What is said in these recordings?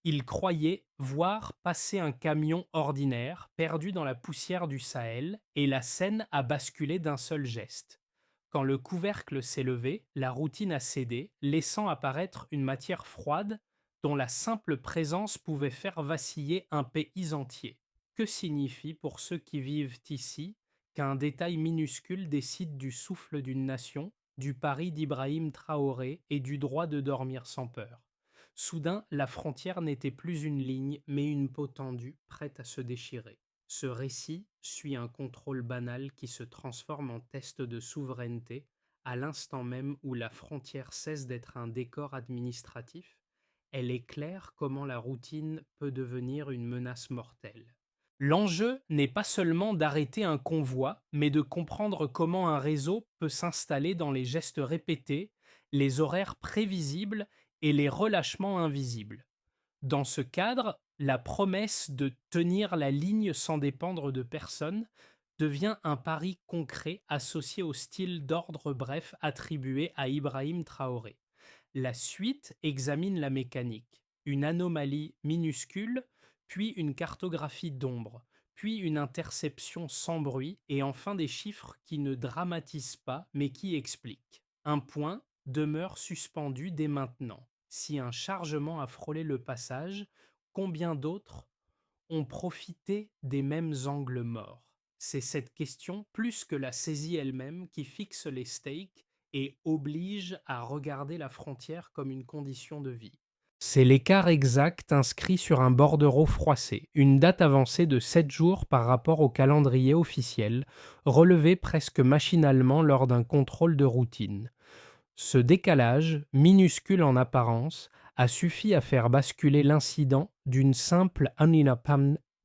Il croyait voir passer un camion ordinaire perdu dans la poussière du Sahel et la scène a basculé d'un seul geste. Quand le couvercle s'est levé, la routine a cédé, laissant apparaître une matière froide dont la simple présence pouvait faire vaciller un pays entier. Que signifie pour ceux qui vivent ici qu'un détail minuscule décide du souffle d'une nation, du pari d'Ibrahim Traoré et du droit de dormir sans peur? Soudain, la frontière n'était plus une ligne, mais une peau tendue, prête à se déchirer. Ce récit suit un contrôle banal qui se transforme en test de souveraineté à l'instant même où la frontière cesse d'être un décor administratif. Elle éclaire comment la routine peut devenir une menace mortelle. L'enjeu n'est pas seulement d'arrêter un convoi, mais de comprendre comment un réseau peut s'installer dans les gestes répétés, les horaires prévisibles et les relâchements invisibles. Dans ce cadre, la promesse de tenir la ligne sans dépendre de personne devient un pari concret associé au style d'ordre bref attribué à Ibrahim Traoré. La suite examine la mécanique, une anomalie minuscule, puis une cartographie d'ombre, puis une interception sans bruit, et enfin des chiffres qui ne dramatisent pas mais qui expliquent. Un point demeure suspendu dès maintenant. Si un chargement a frôlé le passage, combien d'autres ont profité des mêmes angles morts? C'est cette question, plus que la saisie elle-même, qui fixe les stakes et oblige à regarder la frontière comme une condition de vie. C'est l'écart exact inscrit sur un bordereau froissé, une date avancée de 7 jours par rapport au calendrier officiel, relevé presque machinalement lors d'un contrôle de routine. Ce décalage, minuscule en apparence, a suffi à faire basculer l'incident d'une simple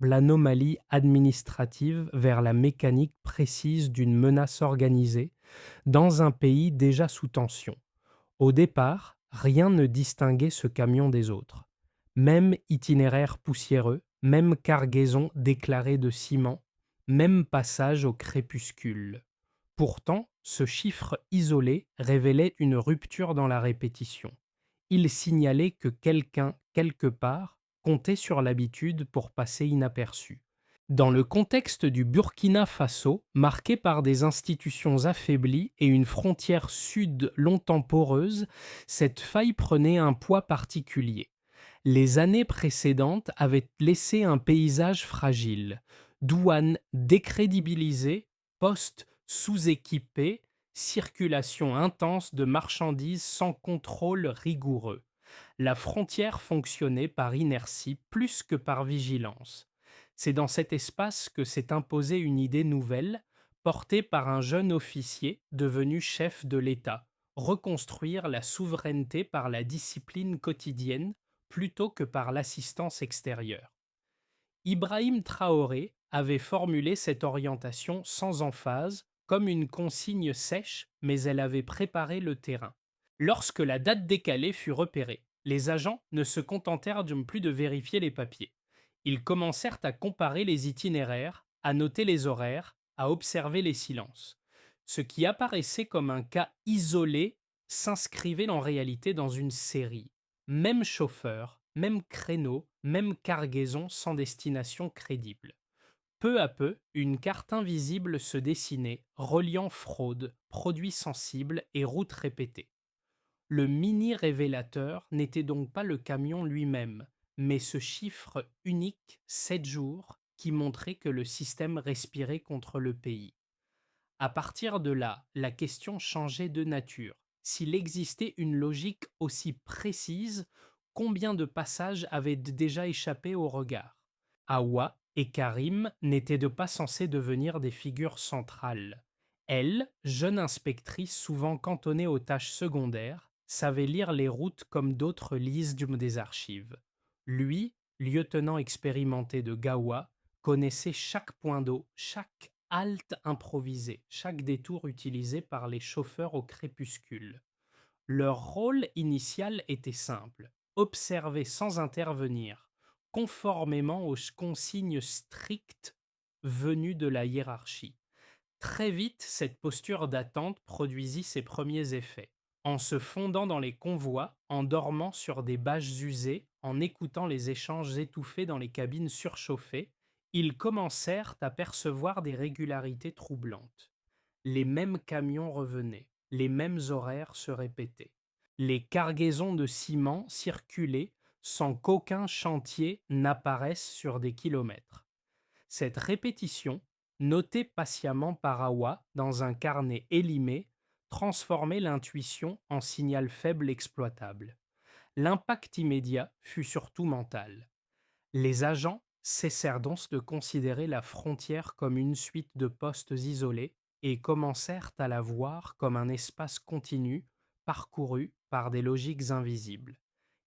anomalie administrative vers la mécanique précise d'une menace organisée dans un pays déjà sous tension. Au départ, rien ne distinguait ce camion des autres. Même itinéraire poussiéreux, même cargaison déclarée de ciment, même passage au crépuscule. Pourtant, ce chiffre isolé révélait une rupture dans la répétition. Il signalait que quelqu'un, quelque part, comptait sur l'habitude pour passer inaperçu. Dans le contexte du Burkina Faso, marqué par des institutions affaiblies et une frontière sud longtemps poreuse, cette faille prenait un poids particulier. Les années précédentes avaient laissé un paysage fragile, douanes décrédibilisées, postes sous-équipés, circulation intense de marchandises sans contrôle rigoureux. La frontière fonctionnait par inertie plus que par vigilance. C'est dans cet espace que s'est imposée une idée nouvelle, portée par un jeune officier devenu chef de l'État: reconstruire la souveraineté par la discipline quotidienne plutôt que par l'assistance extérieure. Ibrahim Traoré avait formulé cette orientation sans emphase, comme une consigne sèche, mais elle avait préparé le terrain. Lorsque la date décalée fut repérée, les agents ne se contentèrent plus de vérifier les papiers. Ils commencèrent à comparer les itinéraires, à noter les horaires, à observer les silences. Ce qui apparaissait comme un cas isolé s'inscrivait en réalité dans une série. Même chauffeur, même créneau, même cargaison sans destination crédible. Peu à peu, une carte invisible se dessinait, reliant fraude, produits sensibles et routes répétées. Le mini révélateur n'était donc pas le camion lui-même, mais ce chiffre unique, 7 jours, qui montrait que le système respirait contre le pays. À partir de là, la question changeait de nature. S'il existait une logique aussi précise, combien de passages avaient déjà échappé au regard? Hawa et Karim n'étaient pas censés devenir des figures centrales. Elle, jeune inspectrice souvent cantonnée aux tâches secondaires, savait lire les routes comme d'autres lisent des archives. Lui, lieutenant expérimenté de Gawa, connaissait chaque point d'eau, chaque halte improvisée, chaque détour utilisé par les chauffeurs au crépuscule. Leur rôle initial était simple: observer sans intervenir, conformément aux consignes strictes venues de la hiérarchie. Très vite, cette posture d'attente produisit ses premiers effets. En se fondant dans les convois, en dormant sur des bâches usées, En écoutant les échanges étouffés dans les cabines surchauffées, ils commencèrent à percevoir des régularités troublantes. Les mêmes camions revenaient, les mêmes horaires se répétaient. Les cargaisons de ciment circulaient sans qu'aucun chantier n'apparaisse sur des kilomètres. Cette répétition, notée patiemment par Awa dans un carnet élimé, transformait l'intuition en signal faible exploitable. L'impact immédiat fut surtout mental. Les agents cessèrent donc de considérer la frontière comme une suite de postes isolés et commencèrent à la voir comme un espace continu parcouru par des logiques invisibles.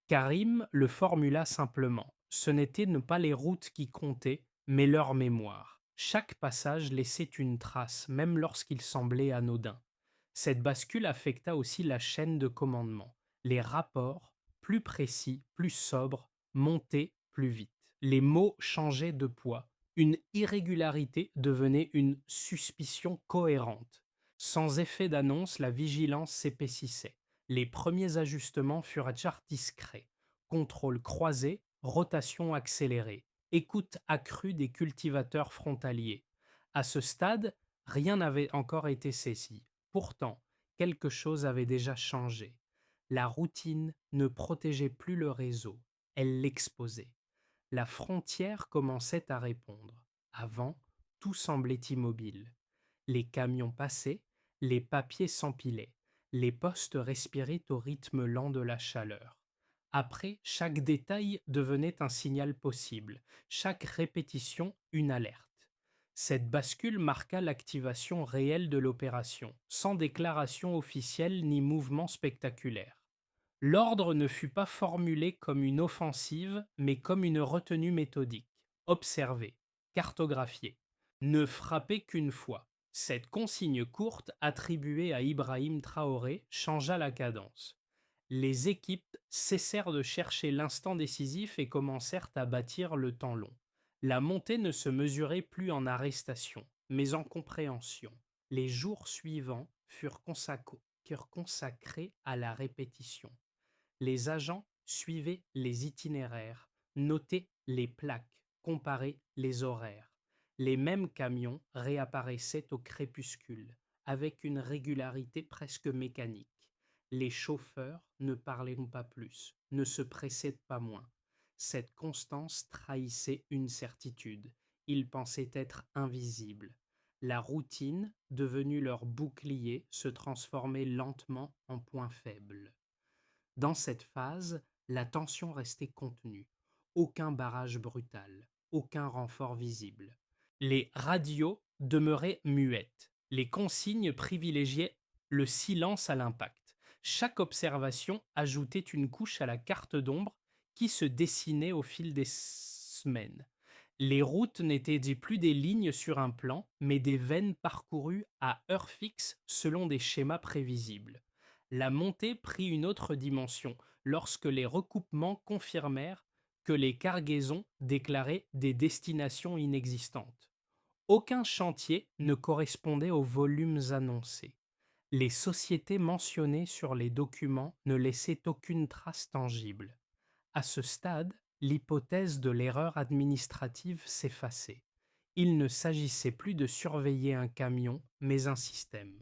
Karim le formula simplement. Ce n'étaient ne pas les routes qui comptaient, mais leur mémoire. Chaque passage laissait une trace, même lorsqu'il semblait anodin. Cette bascule affecta aussi la chaîne de commandement. Les rapports, plus précis, plus sobres, montaient plus vite. Les mots changeaient de poids. Une irrégularité devenait une suspicion cohérente. Sans effet d'annonce, la vigilance s'épaississait. Les premiers ajustements furent discrets. Contrôle croisé, rotation accélérée, écoute accrue des cultivateurs frontaliers. À ce stade, rien n'avait encore été saisi. Pourtant, quelque chose avait déjà changé. La routine ne protégeait plus le réseau, elle l'exposait. La frontière commençait à répondre. Avant, tout semblait immobile. Les camions passaient, les papiers s'empilaient, les postes respiraient au rythme lent de la chaleur. Après, chaque détail devenait un signal possible, chaque répétition une alerte. Cette bascule marqua l'activation réelle de l'opération, sans déclaration officielle ni mouvement spectaculaire. L'ordre ne fut pas formulé comme une offensive, mais comme une retenue méthodique. Observer, cartographier, ne frapper qu'une fois. Cette consigne courte attribuée à Ibrahim Traoré changea la cadence. Les équipes cessèrent de chercher l'instant décisif et commencèrent à bâtir le temps long. La montée ne se mesurait plus en arrestation, mais en compréhension. Les jours suivants furent consacrés à la répétition. Les agents suivaient les itinéraires, notaient les plaques, comparaient les horaires. Les mêmes camions réapparaissaient au crépuscule, avec une régularité presque mécanique. Les chauffeurs ne parlaient pas plus, ne se pressaient pas moins. Cette constance trahissait une certitude. Ils pensaient être invisibles. La routine, devenue leur bouclier, se transformait lentement en point faible. Dans cette phase, la tension restait contenue. Aucun barrage brutal, aucun renfort visible. Les radios demeuraient muettes. Les consignes privilégiaient le silence à l'impact. Chaque observation ajoutait une couche à la carte d'ombre qui se dessinait au fil des semaines. Les routes n'étaient plus des lignes sur un plan, mais des veines parcourues à heure fixe selon des schémas prévisibles. La montée prit une autre dimension lorsque les recoupements confirmèrent que les cargaisons déclaraient des destinations inexistantes. Aucun chantier ne correspondait aux volumes annoncés. Les sociétés mentionnées sur les documents ne laissaient aucune trace tangible. À ce stade, l'hypothèse de l'erreur administrative s'effaçait. Il ne s'agissait plus de surveiller un camion, mais un système.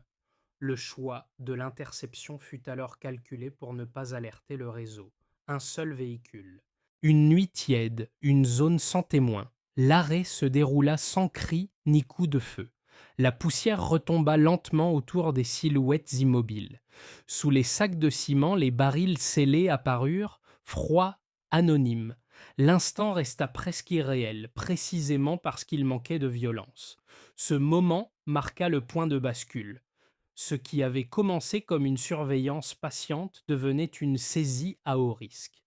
Le choix de l'interception fut alors calculé pour ne pas alerter le réseau. Un seul véhicule. Une nuit tiède, une zone sans témoin. L'arrêt se déroula sans cri ni coup de feu. La poussière retomba lentement autour des silhouettes immobiles. Sous les sacs de ciment, les barils scellés apparurent, froids, anonymes. L'instant resta presque irréel, précisément parce qu'il manquait de violence. Ce moment marqua le point de bascule. Ce qui avait commencé comme une surveillance patiente devenait une saisie à haut risque.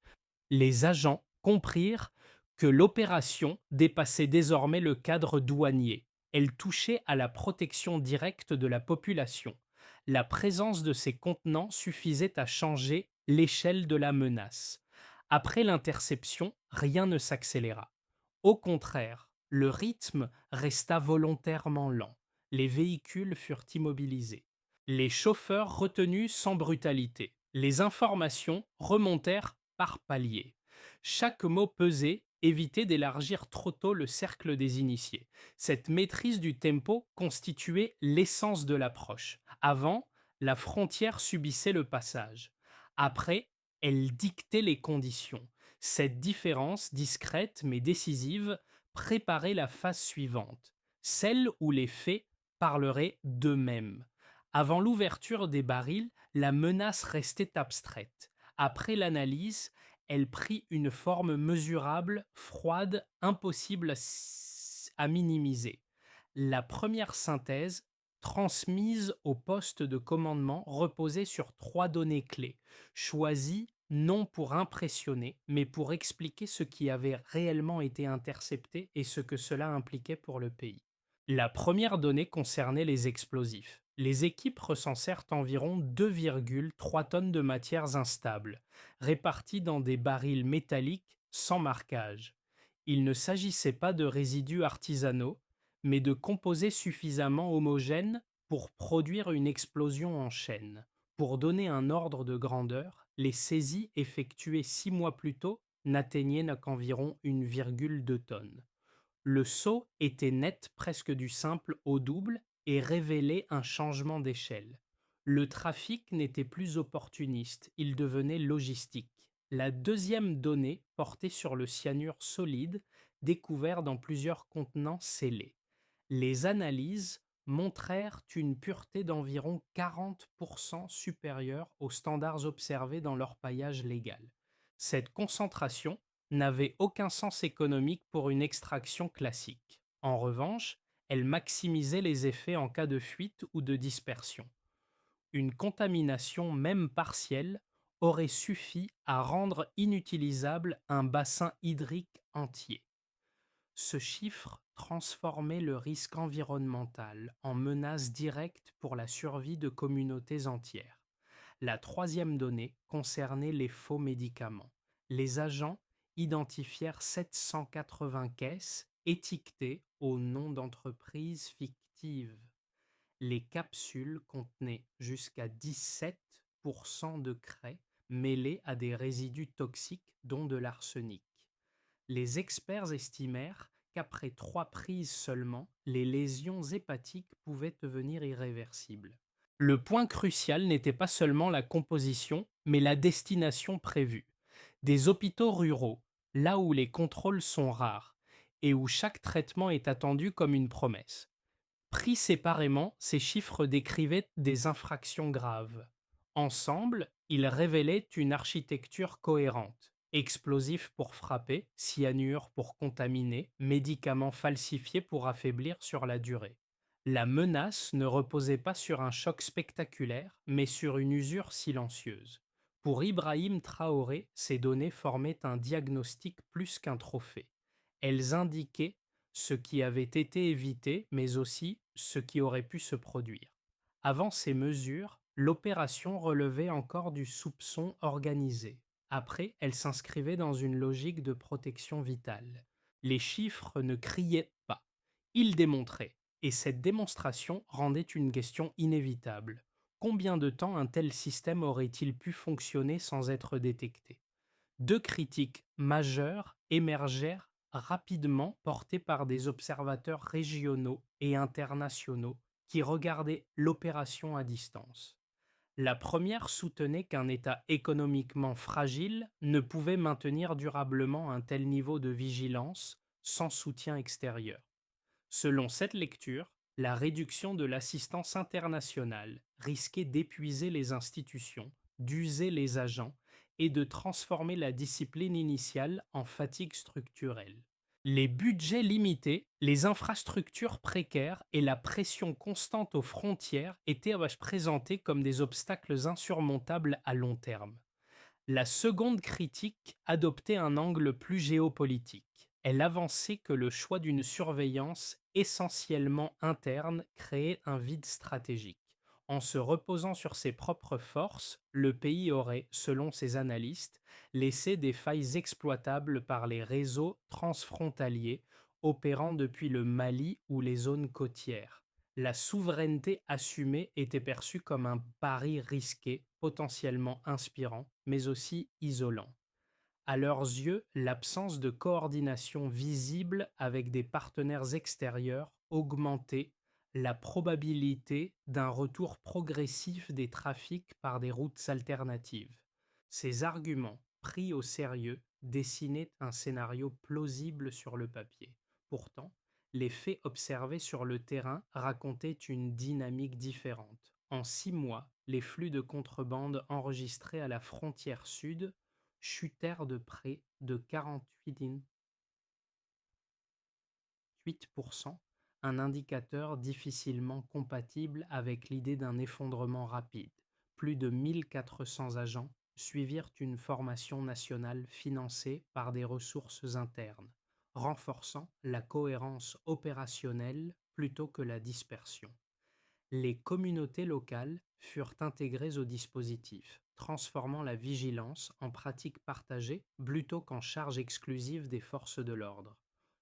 Les agents comprirent que l'opération dépassait désormais le cadre douanier. Elle touchait à la protection directe de la population. La présence de ces contenants suffisait à changer l'échelle de la menace. Après l'interception, rien ne s'accéléra. Au contraire, le rythme resta volontairement lent. Les véhicules furent immobilisés. Les chauffeurs retenus sans brutalité. Les informations remontèrent par paliers. Chaque mot pesé évitait d'élargir trop tôt le cercle des initiés. Cette maîtrise du tempo constituait l'essence de l'approche. Avant, la frontière subissait le passage. Après, elle dictait les conditions. Cette différence, discrète mais décisive, préparait la phase suivante, celle où les faits parleraient d'eux-mêmes. Avant l'ouverture des barils, la menace restait abstraite. Après l'analyse, elle prit une forme mesurable, froide, impossible à minimiser. La première synthèse, transmise au poste de commandement, reposait sur trois données clés, choisies non pour impressionner, mais pour expliquer ce qui avait réellement été intercepté et ce que cela impliquait pour le pays. La première donnée concernait les explosifs. Les équipes recensèrent environ 2,3 tonnes de matières instables, réparties dans des barils métalliques sans marquage. Il ne s'agissait pas de résidus artisanaux, mais de composés suffisamment homogènes pour produire une explosion en chaîne. Pour donner un ordre de grandeur, les saisies effectuées 6 mois plus tôt n'atteignaient qu'environ 1,2 tonne. Le saut était net, presque du simple au double, et révélait un changement d'échelle. Le trafic n'était plus opportuniste, il devenait logistique. La deuxième donnée portait sur le cyanure solide découvert dans plusieurs contenants scellés. Les analyses montrèrent une pureté d'environ 40% supérieure aux standards observés dans leur paillage légal. Cette concentration n'avait aucun sens économique pour une extraction classique. En revanche, elle maximisait les effets en cas de fuite ou de dispersion. Une contamination, même partielle, aurait suffi à rendre inutilisable un bassin hydrique entier. Ce chiffre transformait le risque environnemental en menace directe pour la survie de communautés entières. La troisième donnée concernait les faux médicaments. Les agents identifièrent 780 caisses étiquetées au nom d'entreprises fictives. Les capsules contenaient jusqu'à 17% de craie mêlés à des résidus toxiques dont de l'arsenic. Les experts estimèrent qu'après 3 prises seulement, les lésions hépatiques pouvaient devenir irréversibles. Le point crucial n'était pas seulement la composition, mais la destination prévue. Des hôpitaux ruraux, là où les contrôles sont rares et où chaque traitement est attendu comme une promesse. Pris séparément, ces chiffres décrivaient des infractions graves. Ensemble, ils révélaient une architecture cohérente. Explosifs pour frapper, cyanure pour contaminer, médicaments falsifiés pour affaiblir sur la durée. La menace ne reposait pas sur un choc spectaculaire, mais sur une usure silencieuse. Pour Ibrahim Traoré, ces données formaient un diagnostic plus qu'un trophée. Elles indiquaient ce qui avait été évité, mais aussi ce qui aurait pu se produire. Avant ces mesures, l'opération relevait encore du soupçon organisé. Après, elle s'inscrivait dans une logique de protection vitale. Les chiffres ne criaient pas, ils démontraient, et cette démonstration rendait une question inévitable. Combien de temps un tel système aurait-il pu fonctionner sans être détecté? Deux critiques majeures émergèrent rapidement, portées par des observateurs régionaux et internationaux qui regardaient l'opération à distance. La première soutenait qu'un État économiquement fragile ne pouvait maintenir durablement un tel niveau de vigilance sans soutien extérieur. Selon cette lecture, la réduction de l'assistance internationale risquait d'épuiser les institutions, d'user les agents et de transformer la discipline initiale en fatigue structurelle. Les budgets limités, les infrastructures précaires et la pression constante aux frontières étaient présentés comme des obstacles insurmontables à long terme. La seconde critique adoptait un angle plus géopolitique. Elle avançait que le choix d'une surveillance essentiellement interne créait un vide stratégique. En se reposant sur ses propres forces, le pays aurait, selon ses analystes, laissé des failles exploitables par les réseaux transfrontaliers opérant depuis le Mali ou les zones côtières. La souveraineté assumée était perçue comme un pari risqué, potentiellement inspirant, mais aussi isolant. À leurs yeux, l'absence de coordination visible avec des partenaires extérieurs augmentait la probabilité d'un retour progressif des trafics par des routes alternatives. Ces arguments, pris au sérieux, dessinaient un scénario plausible sur le papier. Pourtant, les faits observés sur le terrain racontaient une dynamique différente. En 6 mois, les flux de contrebande enregistrés à la frontière sud chutèrent de près de 48%, un indicateur difficilement compatible avec l'idée d'un effondrement rapide. Plus de 1400 agents suivirent une formation nationale financée par des ressources internes, renforçant la cohérence opérationnelle plutôt que la dispersion. Les communautés locales furent intégrées au dispositif, transformant la vigilance en pratique partagée plutôt qu'en charge exclusive des forces de l'ordre.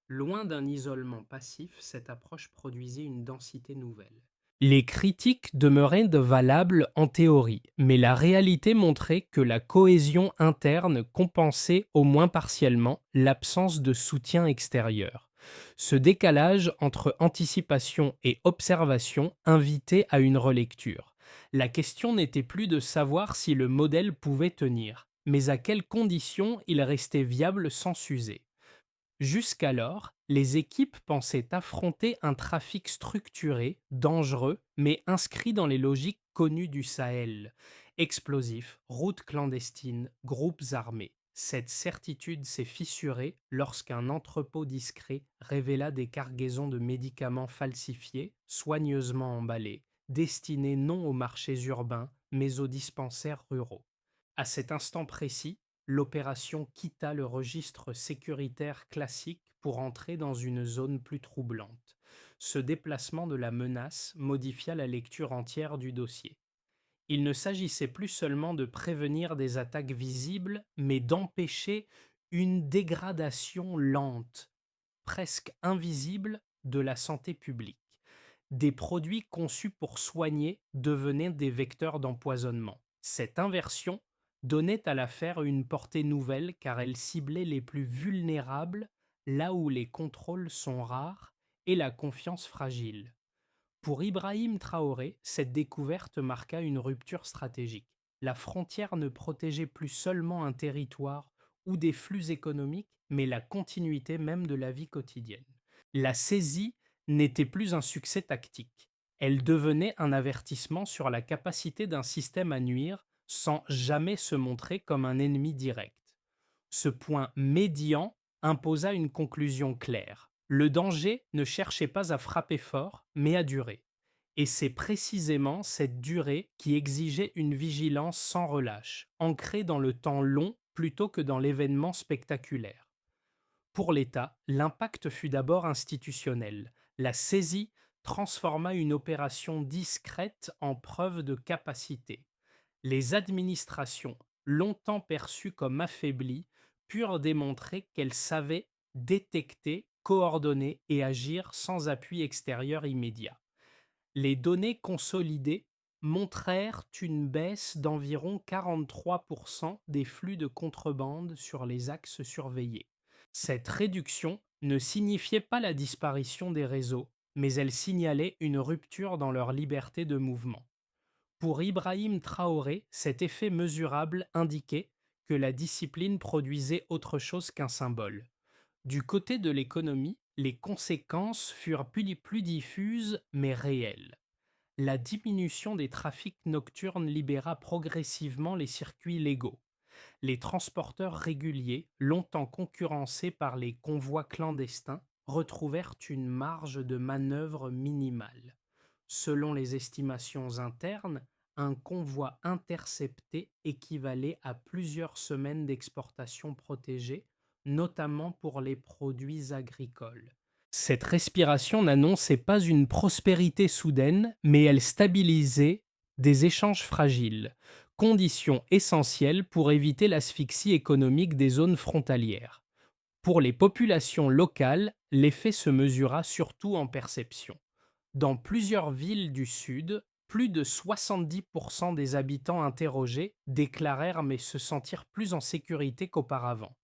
Loin d'un isolement passif, cette approche produisit une densité nouvelle. Les critiques demeuraient valables en théorie, mais la réalité montrait que la cohésion interne compensait au moins partiellement l'absence de soutien extérieur. Ce décalage entre anticipation et observation invitait à une relecture. La question n'était plus de savoir si le modèle pouvait tenir, mais à quelles conditions il restait viable sans s'user. Jusqu'alors, les équipes pensaient affronter un trafic structuré, dangereux, mais inscrit dans les logiques connues du Sahel. Explosifs, routes clandestines, groupes armés. Cette certitude s'est fissurée lorsqu'un entrepôt discret révéla des cargaisons de médicaments falsifiés, soigneusement emballés, destinés non aux marchés urbains, mais aux dispensaires ruraux. À cet instant précis, l'opération quitta le registre sécuritaire classique pour entrer dans une zone plus troublante. Ce déplacement de la menace modifia la lecture entière du dossier. Il ne s'agissait plus seulement de prévenir des attaques visibles, mais d'empêcher une dégradation lente, presque invisible, de la santé publique. Des produits conçus pour soigner devenaient des vecteurs d'empoisonnement. Cette inversion donnait à l'affaire une portée nouvelle car elle ciblait les plus vulnérables là où les contrôles sont rares et la confiance fragile. Pour Ibrahim Traoré, cette découverte marqua une rupture stratégique. La frontière ne protégeait plus seulement un territoire ou des flux économiques, mais la continuité même de la vie quotidienne. La saisie n'était plus un succès tactique. Elle devenait un avertissement sur la capacité d'un système à nuire sans jamais se montrer comme un ennemi direct. Ce point médian imposa une conclusion claire. Le danger ne cherchait pas à frapper fort, mais à durer. Et c'est précisément cette durée qui exigeait une vigilance sans relâche, ancrée dans le temps long plutôt que dans l'événement spectaculaire. Pour l'État, l'impact fut d'abord institutionnel. La saisie transforma une opération discrète en preuve de capacité. Les administrations, longtemps perçues comme affaiblies, purent démontrer qu'elles savaient détecter, coordonner et agir sans appui extérieur immédiat. Les données consolidées montrèrent une baisse d'environ 43% des flux de contrebande sur les axes surveillés. Cette réduction ne signifiait pas la disparition des réseaux, mais elle signalait une rupture dans leur liberté de mouvement. Pour Ibrahim Traoré, cet effet mesurable indiquait que la discipline produisait autre chose qu'un symbole. Du côté de l'économie, les conséquences furent plus diffuses mais réelles. La diminution des trafics nocturnes libéra progressivement les circuits légaux. Les transporteurs réguliers, longtemps concurrencés par les convois clandestins, retrouvèrent une marge de manœuvre minimale. Selon les estimations internes, un convoi intercepté équivalait à plusieurs semaines d'exportation protégée, notamment pour les produits agricoles. Cette respiration n'annonçait pas une prospérité soudaine, mais elle stabilisait des échanges fragiles, condition essentielle pour éviter l'asphyxie économique des zones frontalières. Pour les populations locales, l'effet se mesura surtout en perception. Dans plusieurs villes du Sud, Plus de 70% des habitants interrogés déclarèrent mais se sentir plus en sécurité qu'auparavant.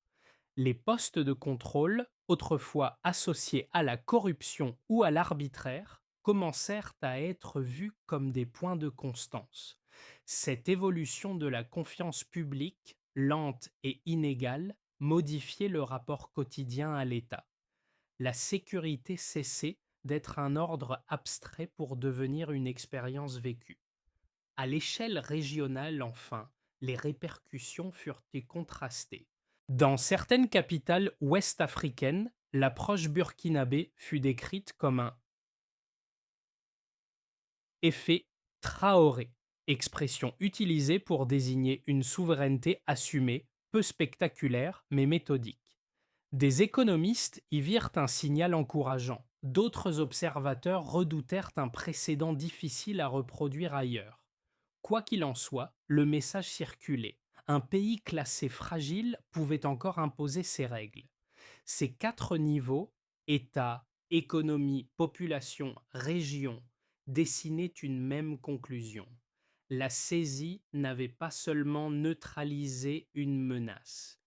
Les postes de contrôle, autrefois associés à la corruption ou à l'arbitraire, commencèrent à être vus comme des points de constance. Cette évolution de la confiance publique, lente et inégale, modifiait le rapport quotidien à l'État. La sécurité cessait d'être un ordre abstrait pour devenir une expérience vécue. À l'échelle régionale, enfin, les répercussions furent contrastées. Dans certaines capitales ouest-africaines, l'approche burkinabé fut décrite comme un effet Traoré, expression utilisée pour désigner une souveraineté assumée, peu spectaculaire mais méthodique. Des économistes y virent un signal encourageant. D'autres observateurs redoutèrent un précédent difficile à reproduire ailleurs. Quoi qu'il en soit, le message circulait. Un pays classé fragile pouvait encore imposer ses règles. Ces quatre niveaux, État, économie, population, région, dessinaient une même conclusion. La saisie n'avait pas seulement neutralisé une menace,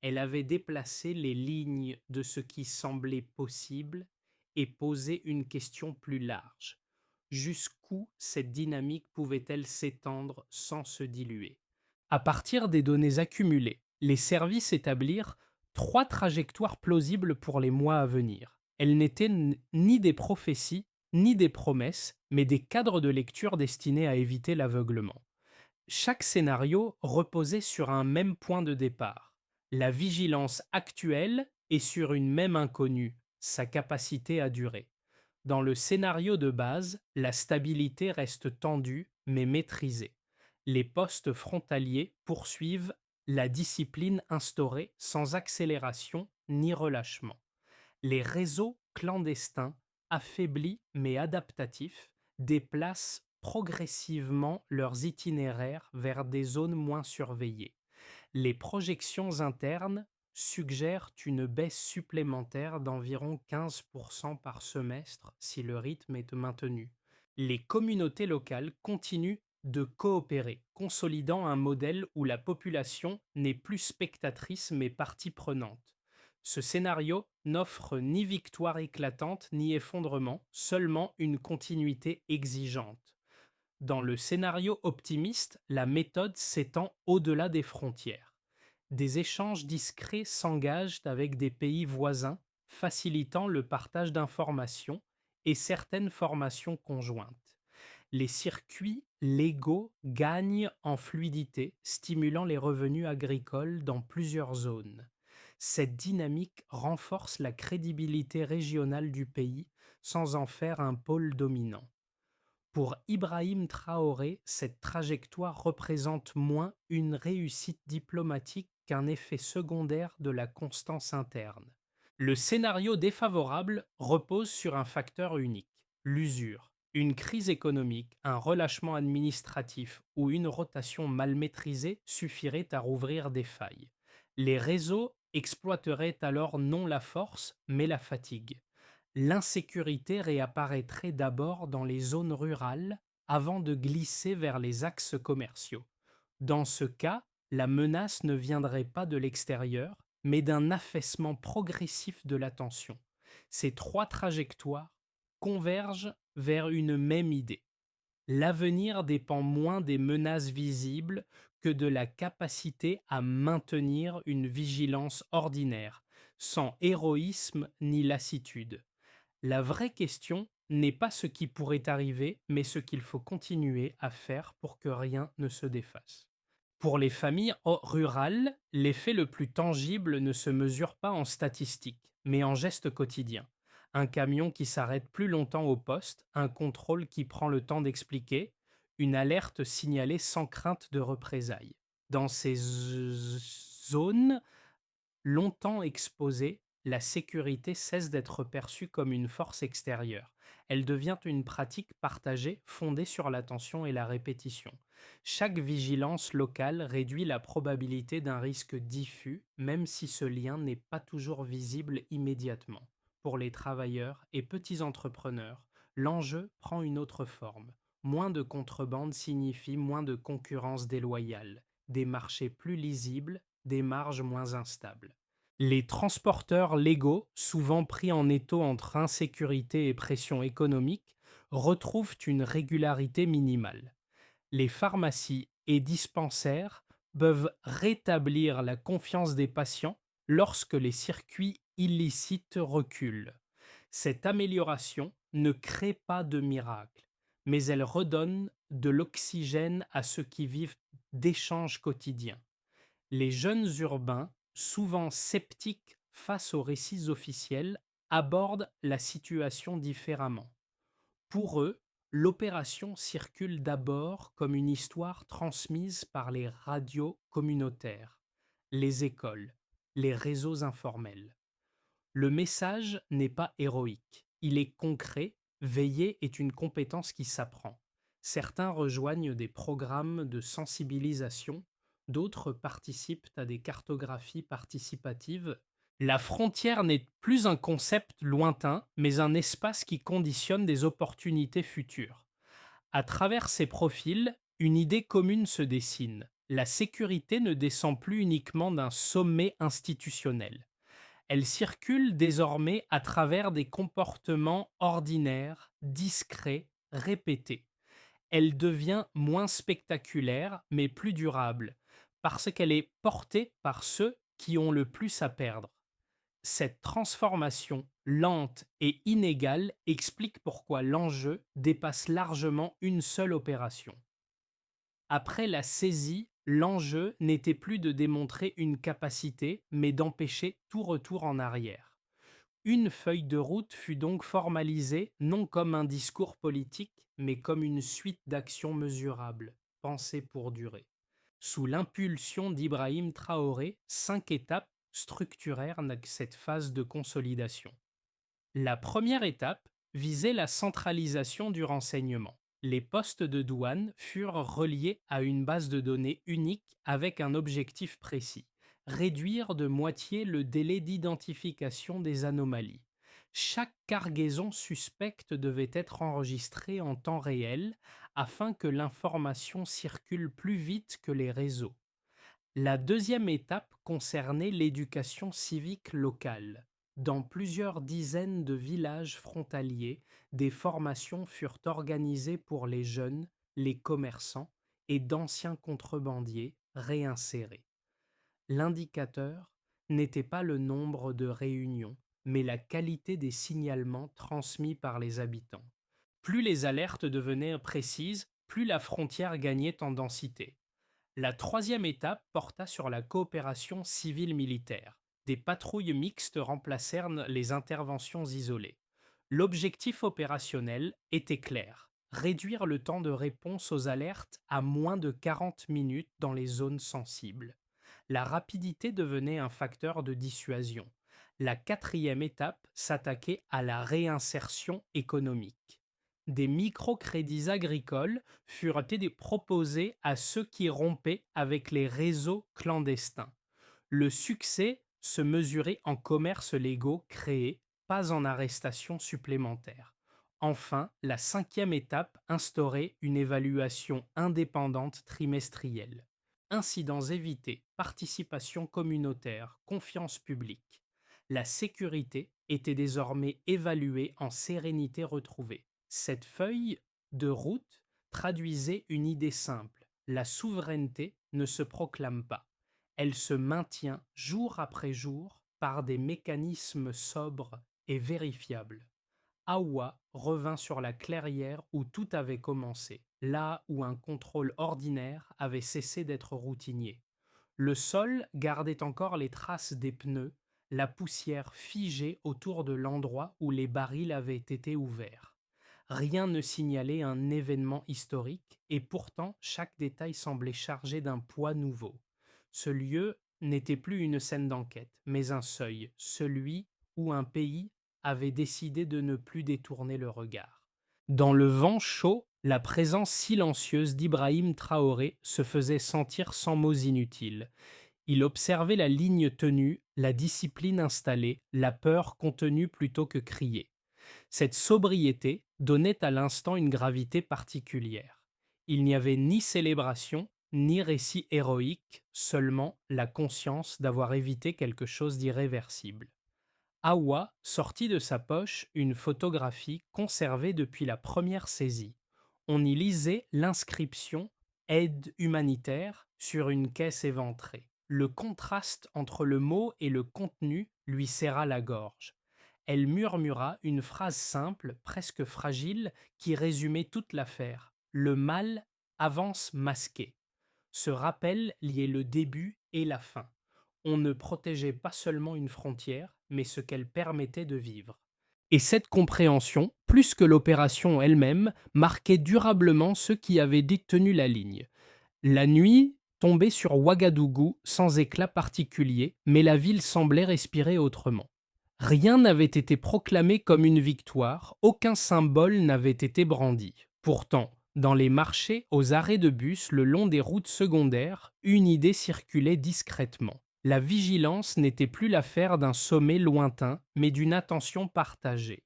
elle avait déplacé les lignes de ce qui semblait possible et posé une question plus large. Jusqu'où cette dynamique pouvait-elle s'étendre sans se diluer? À partir des données accumulées, les services établirent trois trajectoires plausibles pour les mois à venir. Elles n'étaient ni des prophéties, ni des promesses, mais des cadres de lecture destinés à éviter l'aveuglement. Chaque scénario reposait sur un même point de départ, la vigilance actuelle et sur une même inconnue, sa capacité à durer. Dans le scénario de base, la stabilité reste tendue mais maîtrisée. Les postes frontaliers poursuivent la discipline instaurée sans accélération ni relâchement. Les réseaux clandestins, affaiblis mais adaptatifs, déplacent progressivement leurs itinéraires vers des zones moins surveillées. Les projections internes suggèrent une baisse supplémentaire d'environ 15% par semestre si le rythme est maintenu. Les communautés locales continuent de coopérer, consolidant un modèle où la population n'est plus spectatrice mais partie prenante. Ce scénario n'offre ni victoire éclatante ni effondrement, seulement une continuité exigeante. Dans le scénario optimiste, la méthode s'étend au-delà des frontières. Des échanges discrets s'engagent avec des pays voisins, facilitant le partage d'informations et certaines formations conjointes. Les circuits légaux gagnent en fluidité, stimulant les revenus agricoles dans plusieurs zones. Cette dynamique renforce la crédibilité régionale du pays sans en faire un pôle dominant. Pour Ibrahim Traoré, cette trajectoire représente moins une réussite diplomatique qu'un effet secondaire de la constance interne. Le scénario défavorable repose sur un facteur unique, l'usure. Une crise économique, un relâchement administratif ou une rotation mal maîtrisée suffirait à rouvrir des failles. Les réseaux exploiteraient alors non la force, mais la fatigue. L'insécurité réapparaîtrait d'abord dans les zones rurales avant de glisser vers les axes commerciaux. Dans ce cas, la menace ne viendrait pas de l'extérieur, mais d'un affaissement progressif de la tension. Ces trois trajectoires convergent vers une même idée. L'avenir dépend moins des menaces visibles que de la capacité à maintenir une vigilance ordinaire, sans héroïsme ni lassitude. La vraie question n'est pas ce qui pourrait arriver, mais ce qu'il faut continuer à faire pour que rien ne se défasse. Pour les familles rurales, l'effet le plus tangible ne se mesure pas en statistiques, mais en gestes quotidiens. Un camion qui s'arrête plus longtemps au poste, un contrôle qui prend le temps d'expliquer, une alerte signalée sans crainte de représailles. Dans ces zones longtemps exposée, la sécurité cesse d'être perçue comme une force extérieure. Elle devient une pratique partagée fondée sur l'attention et la répétition. Chaque vigilance locale réduit la probabilité d'un risque diffus, même si ce lien n'est pas toujours visible immédiatement. Pour les travailleurs et petits entrepreneurs, l'enjeu prend une autre forme. Moins de contrebande signifie moins de concurrence déloyale, des marchés plus lisibles, des marges moins instables. Les transporteurs légaux, souvent pris en étau entre insécurité et pression économique, retrouvent une régularité minimale. Les pharmacies et dispensaires peuvent rétablir la confiance des patients lorsque les circuits illicites reculent. Cette amélioration ne crée pas de miracle, mais elle redonne de l'oxygène à ceux qui vivent d'échanges quotidiens. Les jeunes urbains, souvent sceptiques face aux récits officiels, abordent la situation différemment. Pour eux, l'opération circule d'abord comme une histoire transmise par les radios communautaires, les écoles, les réseaux informels. Le message n'est pas héroïque, il est concret, veiller est une compétence qui s'apprend. Certains rejoignent des programmes de sensibilisation, d'autres participent à des cartographies participatives. La frontière n'est plus un concept lointain, mais un espace qui conditionne des opportunités futures. À travers ces profils, une idée commune se dessine. La sécurité ne descend plus uniquement d'un sommet institutionnel. Elle circule désormais à travers des comportements ordinaires, discrets, répétés. Elle devient moins spectaculaire, mais plus durable, parce qu'elle est portée par ceux qui ont le plus à perdre. Cette transformation lente et inégale explique pourquoi l'enjeu dépasse largement une seule opération. Après la saisie, l'enjeu n'était plus de démontrer une capacité, mais d'empêcher tout retour en arrière. Une feuille de route fut donc formalisée non comme un discours politique, mais comme une suite d'actions mesurables, pensées pour durer. Sous l'impulsion d'Ibrahim Traoré, 5 étapes structurèrent cette phase de consolidation. La première étape visait la centralisation du renseignement. Les postes de douane furent reliés à une base de données unique avec un objectif précis: réduire de moitié le délai d'identification des anomalies. Chaque cargaison suspecte devait être enregistrée en temps réel afin que l'information circule plus vite que les réseaux. La deuxième étape concernait l'éducation civique locale. Dans plusieurs dizaines de villages frontaliers, des formations furent organisées pour les jeunes, les commerçants et d'anciens contrebandiers réinsérés. L'indicateur n'était pas le nombre de réunions, mais la qualité des signalements transmis par les habitants. Plus les alertes devenaient précises, plus la frontière gagnait en densité. La troisième étape porta sur la coopération civile-militaire. Des patrouilles mixtes remplacèrent les interventions isolées. L'objectif opérationnel était clair: réduire le temps de réponse aux alertes à moins de 40 minutes dans les zones sensibles. La rapidité devenait un facteur de dissuasion. La quatrième étape s'attaquait à la réinsertion économique. Des microcrédits agricoles furent proposés à ceux qui rompaient avec les réseaux clandestins. Le succès se mesurait en commerces légaux créés, pas en arrestations supplémentaires. Enfin, la cinquième étape instaurait une évaluation indépendante trimestrielle. Incidents évités, participation communautaire, confiance publique. La sécurité était désormais évaluée en sérénité retrouvée. Cette feuille de route traduisait une idée simple: la souveraineté ne se proclame pas, elle se maintient jour après jour par des mécanismes sobres et vérifiables. Awa revint sur la clairière où tout avait commencé, là où un contrôle ordinaire avait cessé d'être routinier. Le sol gardait encore les traces des pneus, la poussière figée autour de l'endroit où les barils avaient été ouverts. Rien ne signalait un événement historique, et pourtant chaque détail semblait chargé d'un poids nouveau. Ce lieu n'était plus une scène d'enquête, mais un seuil, celui où un pays avait décidé de ne plus détourner le regard. Dans le vent chaud, la présence silencieuse d'Ibrahim Traoré se faisait sentir sans mots inutiles. Il observait la ligne tenue, la discipline installée, la peur contenue plutôt que criée. Cette sobriété donnait à l'instant une gravité particulière. Il n'y avait ni célébration, ni récit héroïque, seulement la conscience d'avoir évité quelque chose d'irréversible. Awa sortit de sa poche une photographie conservée depuis la première saisie. On y lisait l'inscription Aide humanitaire sur une caisse éventrée. Le contraste entre le mot et le contenu lui serra la gorge. Elle murmura une phrase simple, presque fragile, qui résumait toute l'affaire. Le mal avance masqué. Ce rappel liait le début et la fin. On ne protégeait pas seulement une frontière, mais ce qu'elle permettait de vivre. Et cette compréhension, plus que l'opération elle-même, marquait durablement ceux qui avaient détenu la ligne. La nuit tombait sur Ouagadougou sans éclat particulier, mais la ville semblait respirer autrement. Rien n'avait été proclamé comme une victoire, aucun symbole n'avait été brandi. Pourtant, dans les marchés, aux arrêts de bus, le long des routes secondaires, une idée circulait discrètement. La vigilance n'était plus l'affaire d'un sommet lointain, mais d'une attention partagée.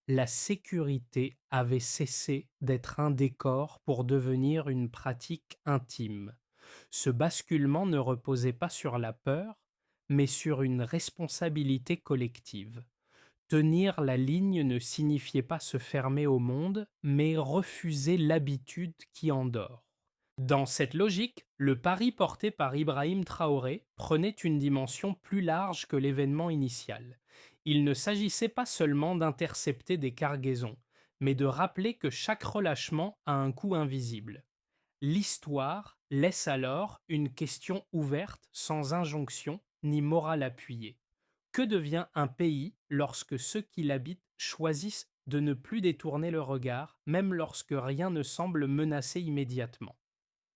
La sécurité avait cessé d'être un décor pour devenir une pratique intime. Ce basculement ne reposait pas sur la peur, mais sur une responsabilité collective. Tenir la ligne ne signifiait pas se fermer au monde, mais refuser l'habitude qui endort. Dans cette logique, le pari porté par Ibrahim Traoré prenait une dimension plus large que l'événement initial. Il ne s'agissait pas seulement d'intercepter des cargaisons, mais de rappeler que chaque relâchement a un coût invisible. L'histoire laisse alors une question ouverte sans injonction ni morale appuyée. Que devient un pays lorsque ceux qui l'habitent choisissent de ne plus détourner le regard, même lorsque rien ne semble menacer immédiatement?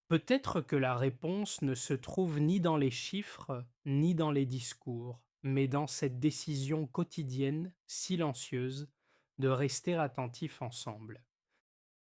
Peut-être que la réponse ne se trouve ni dans les chiffres, ni dans les discours, mais dans cette décision quotidienne, silencieuse, de rester attentif ensemble.